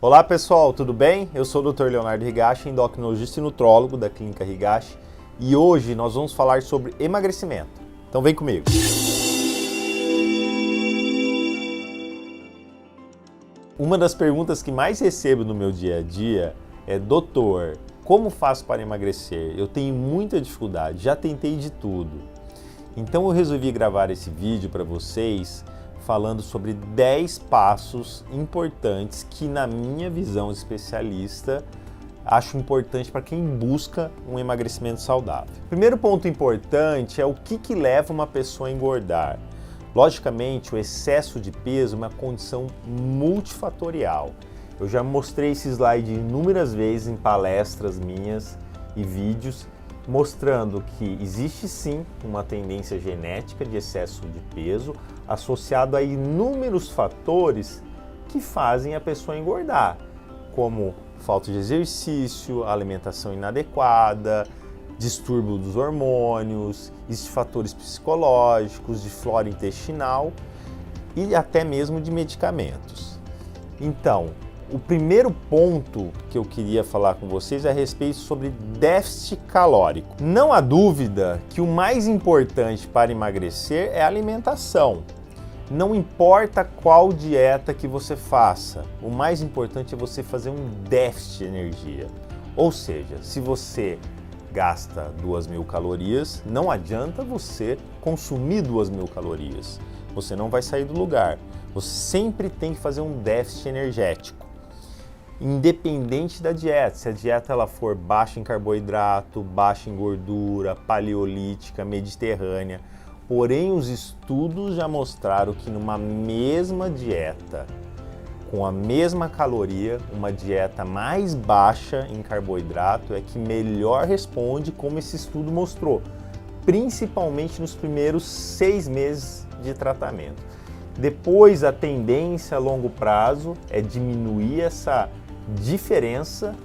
Olá pessoal, tudo bem? Eu sou o Dr. Leonardo Higashi, endocrinologista e nutrólogo da Clínica Higashi, e hoje nós vamos falar sobre emagrecimento. Então vem comigo! Uma das perguntas que mais recebo no meu dia a dia é: doutor, como faço para emagrecer? Eu tenho muita dificuldade, já tentei de tudo. Então eu resolvi gravar esse vídeo para vocês falando sobre 10 passos importantes que, na minha visão de especialista, acho importante para quem busca um emagrecimento saudável. Primeiro ponto importante é o que leva uma pessoa a engordar. Logicamente, o excesso de peso é uma condição multifatorial. Eu já mostrei esse slide inúmeras vezes em palestras minhas e vídeos, mostrando que existe sim uma tendência genética de excesso de peso associado a inúmeros fatores que fazem a pessoa engordar, como falta de exercício, alimentação inadequada, distúrbio dos hormônios, existem fatores psicológicos, de flora intestinal e até mesmo de medicamentos. Então, o primeiro ponto que eu queria falar com vocês é a respeito sobre déficit calórico. Não há dúvida que o mais importante para emagrecer é a alimentação. Não importa qual dieta que você faça, o mais importante é você fazer um déficit de energia. Ou seja, se você gasta 2.000 calorias, não adianta você consumir 2.000 calorias. Você não vai sair do lugar. Você sempre tem que fazer um déficit energético. Independente da dieta, se a dieta ela for baixa em carboidrato, baixa em gordura, paleolítica, mediterrânea, porém os estudos já mostraram que numa mesma dieta, com a mesma caloria, uma dieta mais baixa em carboidrato é que melhor responde, como esse estudo mostrou, principalmente nos primeiros 6 meses de tratamento. Depois, a tendência a longo prazo é diminuir essa diferença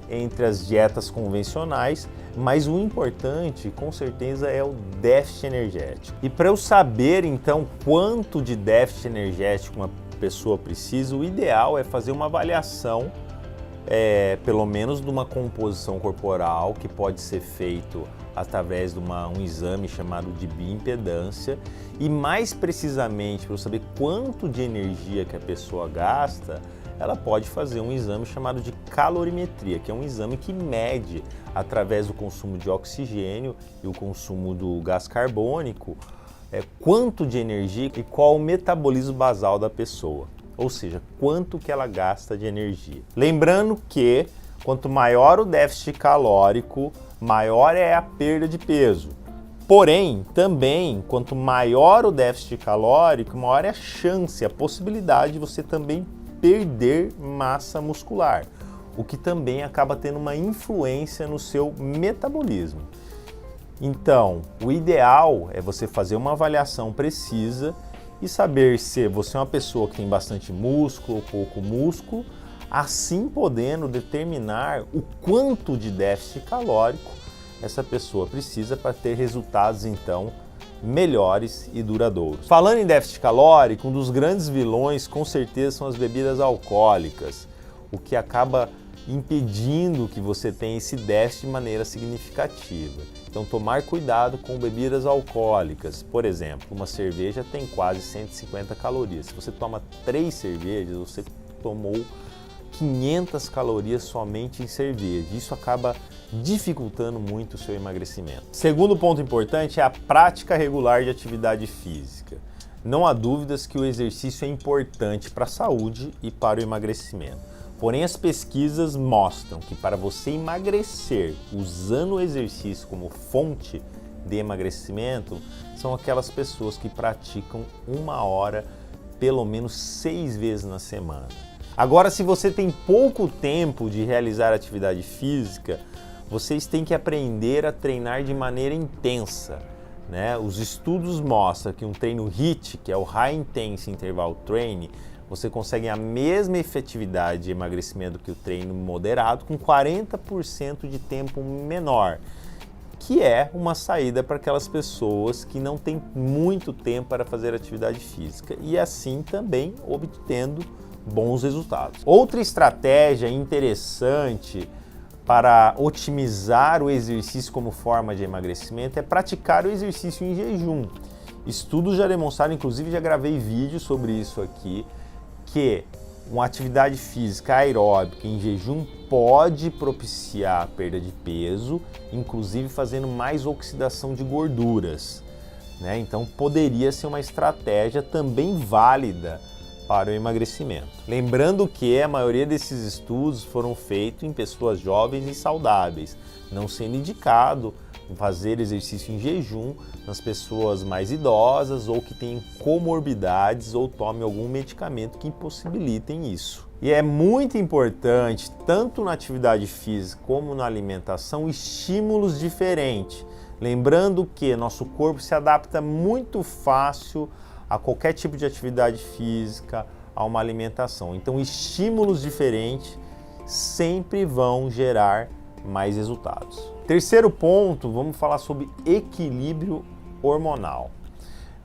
entre as dietas convencionais, mas o importante, com certeza, é o déficit energético. E para eu saber, então, quanto de déficit energético uma pessoa precisa, o ideal é fazer uma avaliação, pelo menos de uma composição corporal, que pode ser feito através de um exame chamado de bioimpedância, e mais precisamente, para eu saber quanto de energia que a pessoa gasta, ela pode fazer um exame chamado de calorimetria, que é um exame que mede, através do consumo de oxigênio e o consumo do gás carbônico, quanto de energia e qual o metabolismo basal da pessoa, ou seja, quanto que ela gasta de energia. Lembrando que quanto maior o déficit calórico, maior é a perda de peso. Porém, também, quanto maior o déficit calórico, maior é a chance, a possibilidade de você também perder massa muscular, o que também acaba tendo uma influência no seu metabolismo. Então, o ideal é você fazer uma avaliação precisa e saber se você é uma pessoa que tem bastante músculo ou pouco músculo, assim podendo determinar o quanto de déficit calórico essa pessoa precisa para ter resultados, então, melhores e duradouros. Falando em déficit calórico, um dos grandes vilões com certeza são as bebidas alcoólicas, o que acaba impedindo que você tenha esse déficit de maneira significativa. Então, tomar cuidado com bebidas alcoólicas. Por exemplo, uma cerveja tem quase 150 calorias. Se você toma 3 cervejas, você tomou 500 calorias somente em cerveja. Isso acaba dificultando muito o seu emagrecimento. Segundo ponto importante é a prática regular de atividade física. Não há dúvidas que o exercício é importante para a saúde e para o emagrecimento. Porém, as pesquisas mostram que para você emagrecer usando o exercício como fonte de emagrecimento, são aquelas pessoas que praticam 1 hora pelo menos 6 vezes na semana. Agora, se você tem pouco tempo de realizar atividade física, vocês têm que aprender a treinar de maneira intensa, né? Os estudos mostram que um treino HIIT, que é o High Intense Interval Training, você consegue a mesma efetividade de emagrecimento que o treino moderado com 40% de tempo menor, que é uma saída para aquelas pessoas que não têm muito tempo para fazer atividade física e assim também obtendo bons resultados. Outra estratégia interessante para otimizar o exercício como forma de emagrecimento é praticar o exercício em jejum. Estudos já demonstraram, inclusive já gravei vídeo sobre isso aqui, que uma atividade física aeróbica em jejum pode propiciar a perda de peso, inclusive fazendo mais oxidação de gorduras, né? Então poderia ser uma estratégia também válida para o emagrecimento. Lembrando que a maioria desses estudos foram feitos em pessoas jovens e saudáveis, não sendo indicado fazer exercício em jejum nas pessoas mais idosas ou que têm comorbidades ou tomem algum medicamento que impossibilitem isso. E é muito importante, tanto na atividade física como na alimentação, estímulos diferentes. Lembrando que nosso corpo se adapta muito fácil a qualquer tipo de atividade física, a uma alimentação. Então, estímulos diferentes sempre vão gerar mais resultados. Terceiro ponto, vamos falar sobre equilíbrio hormonal.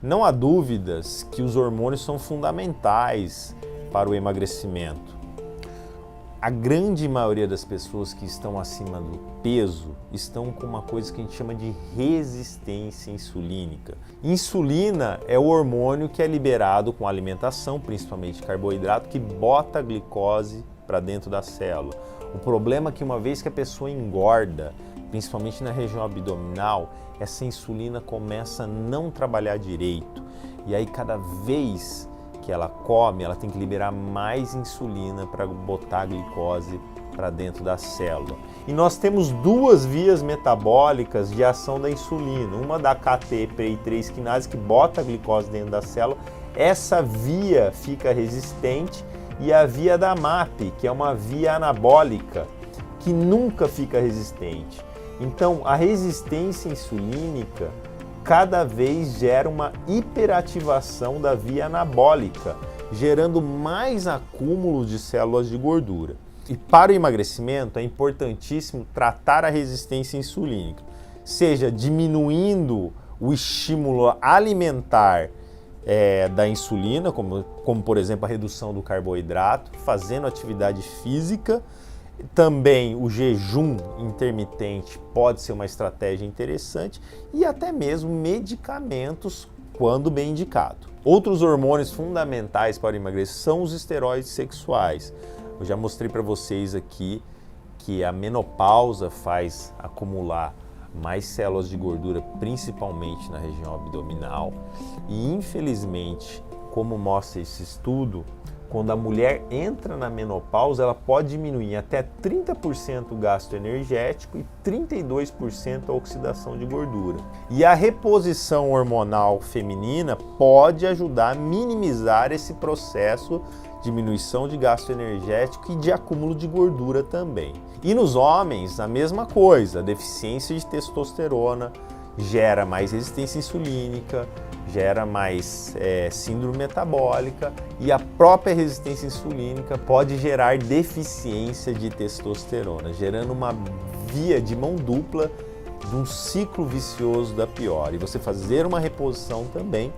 Não há dúvidas que os hormônios são fundamentais para o emagrecimento. A grande maioria das pessoas que estão acima do peso estão com uma coisa que a gente chama de resistência insulínica. Insulina é o hormônio que é liberado com a alimentação, principalmente carboidrato, que bota a glicose para dentro da célula. O problema é que uma vez que a pessoa engorda, principalmente na região abdominal, essa insulina começa a não trabalhar direito. E aí cada vez que ela come, ela tem que liberar mais insulina para botar a glicose para dentro da célula. E nós temos duas vias metabólicas de ação da insulina, uma da KT-PI3 quinase que bota a glicose dentro da célula, essa via fica resistente, e a via da MAP, que é uma via anabólica, que nunca fica resistente. Então, a resistência insulínica cada vez gera uma hiperativação da via anabólica, gerando mais acúmulo de células de gordura. E para o emagrecimento é importantíssimo tratar a resistência insulínica, seja diminuindo o estímulo alimentar da insulina, como por exemplo a redução do carboidrato, fazendo atividade física. Também o jejum intermitente pode ser uma estratégia interessante e até mesmo medicamentos quando bem indicado. Outros hormônios fundamentais para emagrecer são os esteroides sexuais. Eu já mostrei para vocês aqui que a menopausa faz acumular mais células de gordura, principalmente na região abdominal. E infelizmente, como mostra esse estudo, quando a mulher entra na menopausa, ela pode diminuir até 30% o gasto energético e 32% a oxidação de gordura. E a reposição hormonal feminina pode ajudar a minimizar esse processo de diminuição de gasto energético e de acúmulo de gordura também. E nos homens, a mesma coisa, a deficiência de testosterona gera mais resistência insulínica, gera mais síndrome metabólica, e a própria resistência insulínica pode gerar deficiência de testosterona, gerando uma via de mão dupla de um ciclo vicioso da pior. E você fazer uma reposição também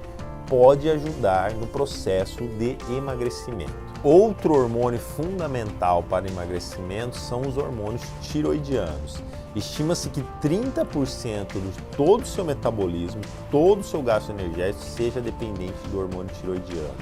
pode ajudar no processo de emagrecimento. Outro hormônio fundamental para emagrecimento são os hormônios tiroidianos. Estima-se que 30% de todo o seu metabolismo, todo o seu gasto energético seja dependente do hormônio tiroidiano.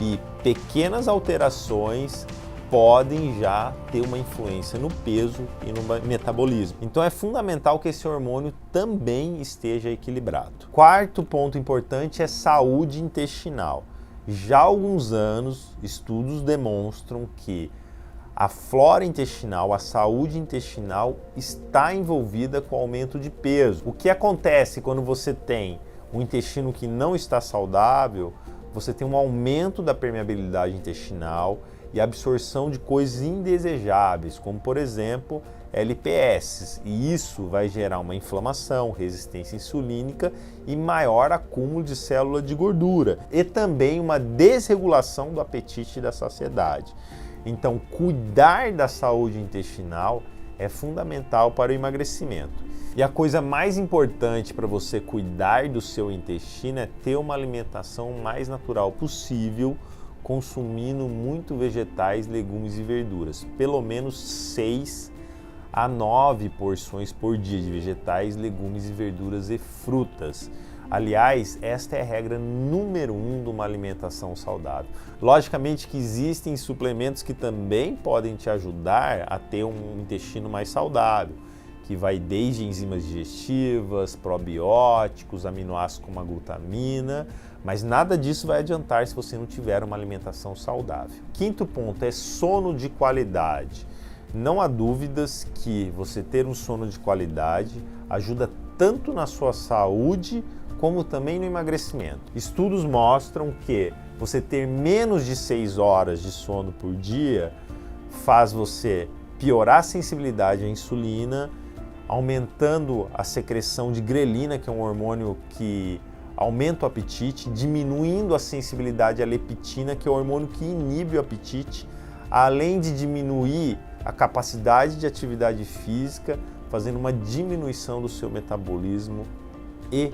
E pequenas alterações podem já ter uma influência no peso e no metabolismo. Então é fundamental que esse hormônio também esteja equilibrado. Quarto ponto importante é saúde intestinal. Já há alguns anos, estudos demonstram que a flora intestinal, a saúde intestinal está envolvida com o aumento de peso. O que acontece quando você tem um intestino que não está saudável? Você tem um aumento da permeabilidade intestinal e absorção de coisas indesejáveis, como por exemplo LPS, e isso vai gerar uma inflamação, resistência insulínica e maior acúmulo de célula de gordura, e também uma desregulação do apetite e da saciedade. Então, cuidar da saúde intestinal é fundamental para o emagrecimento. E a coisa mais importante para você cuidar do seu intestino é ter uma alimentação mais natural possível, consumindo muito vegetais, legumes e verduras. Pelo menos 6 a 9 porções por dia de vegetais, legumes e verduras e frutas. Aliás, esta é a regra número 1 de uma alimentação saudável. Logicamente que existem suplementos que também podem te ajudar a ter um intestino mais saudável, que vai desde enzimas digestivas, probióticos, aminoácidos como a glutamina, mas nada disso vai adiantar se você não tiver uma alimentação saudável. Quinto ponto é sono de qualidade. Não há dúvidas que você ter um sono de qualidade ajuda tanto na sua saúde como também no emagrecimento. Estudos mostram que você ter menos de 6 horas de sono por dia faz você piorar a sensibilidade à insulina, aumentando a secreção de grelina, que é um hormônio que aumenta o apetite, diminuindo a sensibilidade à leptina, que é o hormônio que inibe o apetite, além de diminuir a capacidade de atividade física, fazendo uma diminuição do seu metabolismo e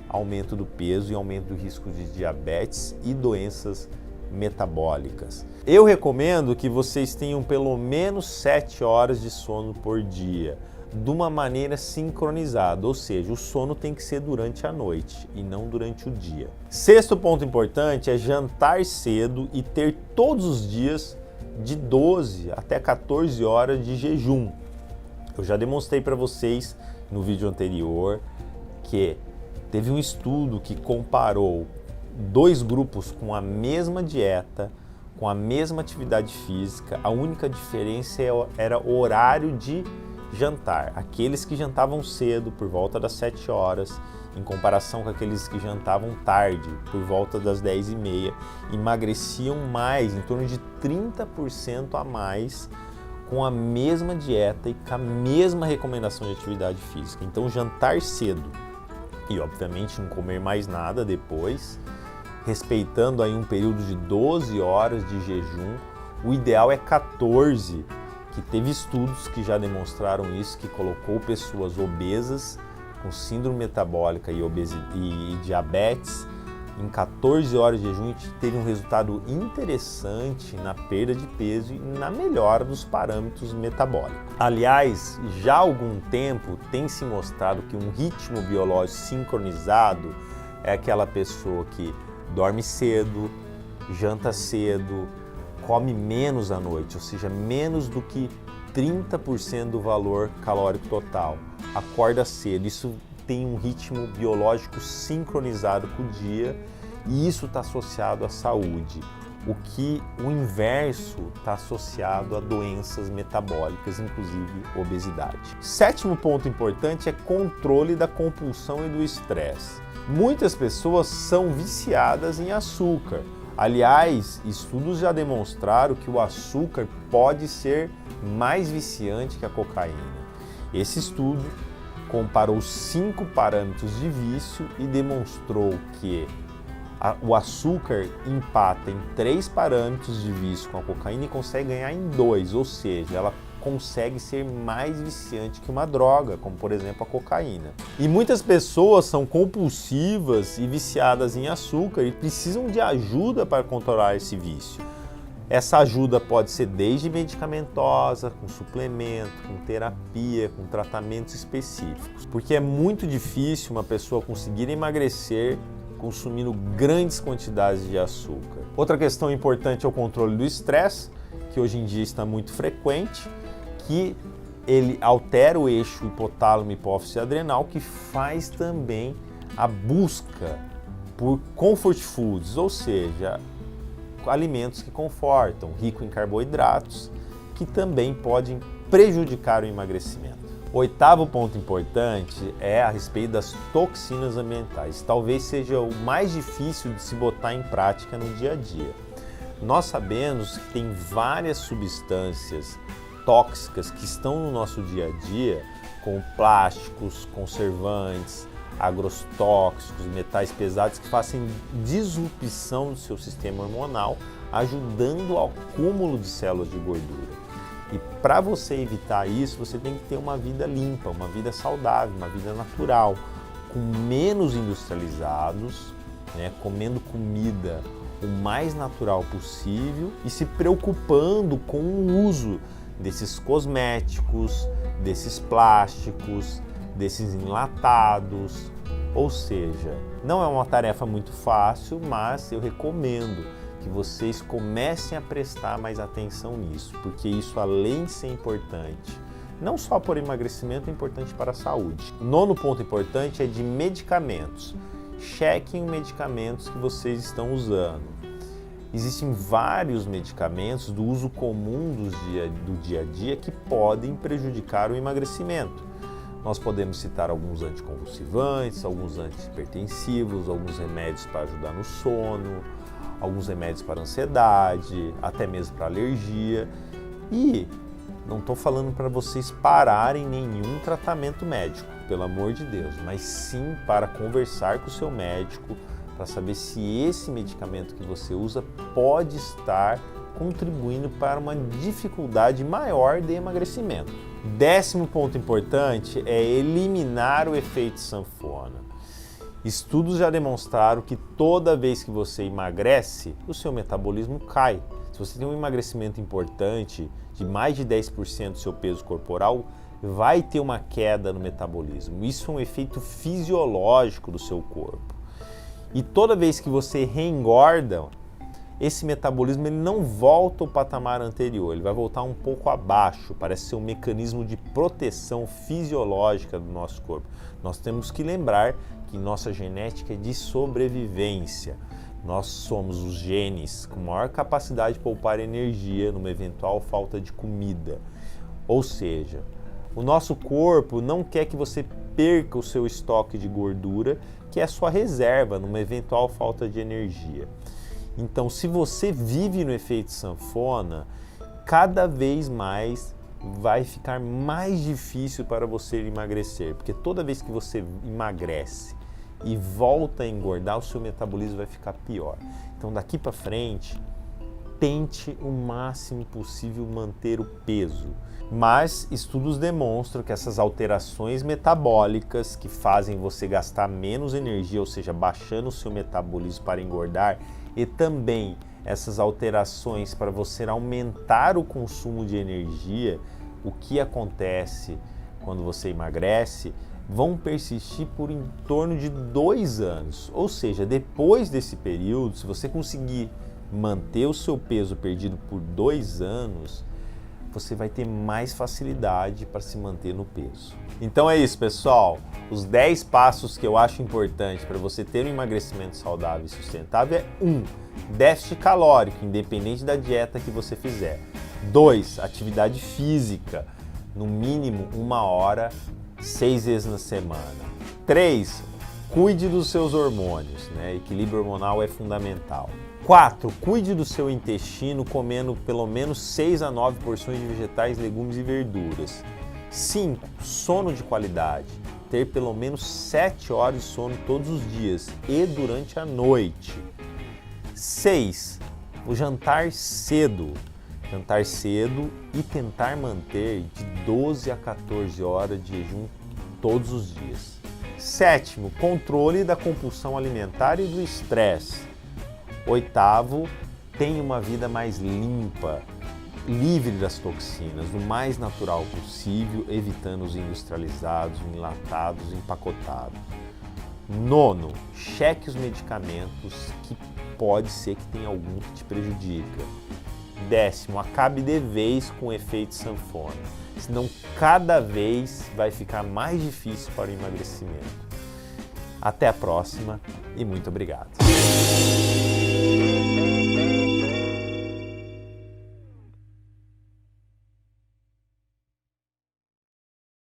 aumento do peso e aumento do risco de diabetes e doenças metabólicas. Eu recomendo que vocês tenham pelo menos 7 horas de sono por dia, de uma maneira sincronizada, ou seja, o sono tem que ser durante a noite e não durante o dia. Sexto ponto importante é jantar cedo e ter todos os dias de 12 até 14 horas de jejum. Eu já demonstrei para vocês no vídeo anterior que teve um estudo que comparou 2 grupos com a mesma dieta, com a mesma atividade física. A única diferença era o horário de jantar. Aqueles que jantavam cedo, por volta das 7 horas, em comparação com aqueles que jantavam tarde, por volta das 10h30, emagreciam mais, em torno de 30% a mais, com a mesma dieta e com a mesma recomendação de atividade física. Então, jantar cedo e, obviamente, não comer mais nada depois, respeitando aí um período de 12 horas de jejum. O ideal é 14, que teve estudos que já demonstraram isso, que colocou pessoas obesas com síndrome metabólica e diabetes em 14 horas de jejum, e teve um resultado interessante na perda de peso e na melhora dos parâmetros metabólicos. Aliás, já há algum tempo tem se mostrado que um ritmo biológico sincronizado é aquela pessoa que dorme cedo, janta cedo, come menos à noite, ou seja, menos do que 30% do valor calórico total, acorda cedo. Isso tem um ritmo biológico sincronizado com o dia e isso está associado à saúde. O inverso está associado a doenças metabólicas, inclusive obesidade. Sétimo ponto importante é controle da compulsão e do estresse. Muitas pessoas são viciadas em açúcar. Aliás, estudos já demonstraram que o açúcar pode ser mais viciante que a cocaína. Esse estudo comparou 5 parâmetros de vício e demonstrou que o açúcar empata em 3 parâmetros de vício com a cocaína e consegue ganhar em 2, ou seja, ela consegue ser mais viciante que uma droga, como por exemplo a cocaína. E muitas pessoas são compulsivas e viciadas em açúcar e precisam de ajuda para controlar esse vício. Essa ajuda pode ser desde medicamentosa, com suplemento, com terapia, com tratamentos específicos, porque é muito difícil uma pessoa conseguir emagrecer consumindo grandes quantidades de açúcar. Outra questão importante é o controle do estresse, que hoje em dia está muito frequente, que ele altera o eixo hipotálamo, hipófise adrenal, que faz também a busca por comfort foods, ou seja, alimentos que confortam, rico em carboidratos, que também podem prejudicar o emagrecimento. O oitavo ponto importante é a respeito das toxinas ambientais. Talvez seja o mais difícil de se botar em prática no dia a dia. Nós sabemos que tem várias substâncias tóxicas que estão no nosso dia a dia, como plásticos, conservantes, agrotóxicos, metais pesados, que fazem disrupção do seu sistema hormonal, ajudando ao acúmulo de células de gordura. E para você evitar isso, você tem que ter uma vida limpa, uma vida saudável, uma vida natural, com menos industrializados, comendo comida o mais natural possível e se preocupando com o uso desses cosméticos, desses plásticos, desses enlatados. Ou seja, não é uma tarefa muito fácil, mas eu recomendo que vocês comecem a prestar mais atenção nisso, porque isso, além de ser importante, não só por emagrecimento, é importante para a saúde. O nono ponto importante é de medicamentos. Chequem os medicamentos que vocês estão usando. Existem vários medicamentos do uso comum do dia a dia que podem prejudicar o emagrecimento. Nós podemos citar alguns anticonvulsivantes, alguns antihipertensivos, alguns remédios para ajudar no sono, alguns remédios para ansiedade, até mesmo para alergia. E não estou falando para vocês pararem nenhum tratamento médico, pelo amor de Deus, mas sim para conversar com o seu médico, para saber se esse medicamento que você usa pode estar contribuindo para uma dificuldade maior de emagrecimento. 10º ponto importante é eliminar o efeito sanfona. Estudos já demonstraram que toda vez que você emagrece, o seu metabolismo cai. Se você tem um emagrecimento importante, de mais de 10% do seu peso corporal, vai ter uma queda no metabolismo. Isso é um efeito fisiológico do seu corpo. E toda vez que você reengorda, esse metabolismo ele não volta ao patamar anterior, ele vai voltar um pouco abaixo, parece ser um mecanismo de proteção fisiológica do nosso corpo. Nós temos que lembrar que nossa genética é de sobrevivência. Nós somos os genes com maior capacidade de poupar energia numa eventual falta de comida. Ou seja, o nosso corpo não quer que você perca o seu estoque de gordura, que é a sua reserva numa eventual falta de energia. Então, se você vive no efeito sanfona, cada vez mais vai ficar mais difícil para você emagrecer, porque toda vez que você emagrece e volta a engordar, o seu metabolismo vai ficar pior. Então, daqui para frente, tente o máximo possível manter o peso. Mas estudos demonstram que essas alterações metabólicas que fazem você gastar menos energia, ou seja, baixando o seu metabolismo para engordar, e também essas alterações para você aumentar o consumo de energia, o que acontece quando você emagrece, vão persistir por em torno de 2 anos. Ou seja, depois desse período, se você conseguir manter o seu peso perdido por 2 anos, você vai ter mais facilidade para se manter no peso. Então é isso, pessoal. Os 10 passos que eu acho importante para você ter um emagrecimento saudável e sustentável é 1. Déficit calórico, independente da dieta que você fizer. 2. Atividade física, no mínimo 1 hora, 6 vezes na semana. 3. Cuide dos seus hormônios, né? Equilíbrio hormonal é fundamental. 4. Cuide do seu intestino comendo pelo menos 6 a 9 porções de vegetais, legumes e verduras. 5. Sono de qualidade. Ter pelo menos 7 horas de sono todos os dias e durante a noite. 6. O jantar cedo. Jantar cedo e tentar manter de 12 a 14 horas de jejum todos os dias. 7. Controle da compulsão alimentar e do estresse. 8. Tenha uma vida mais limpa, livre das toxinas, o mais natural possível, evitando os industrializados, enlatados, empacotados. 9. Cheque os medicamentos que pode ser que tenha algum que te prejudica. 10. Acabe de vez com o efeito sanfona, senão cada vez vai ficar mais difícil para o emagrecimento. Até a próxima e muito obrigado.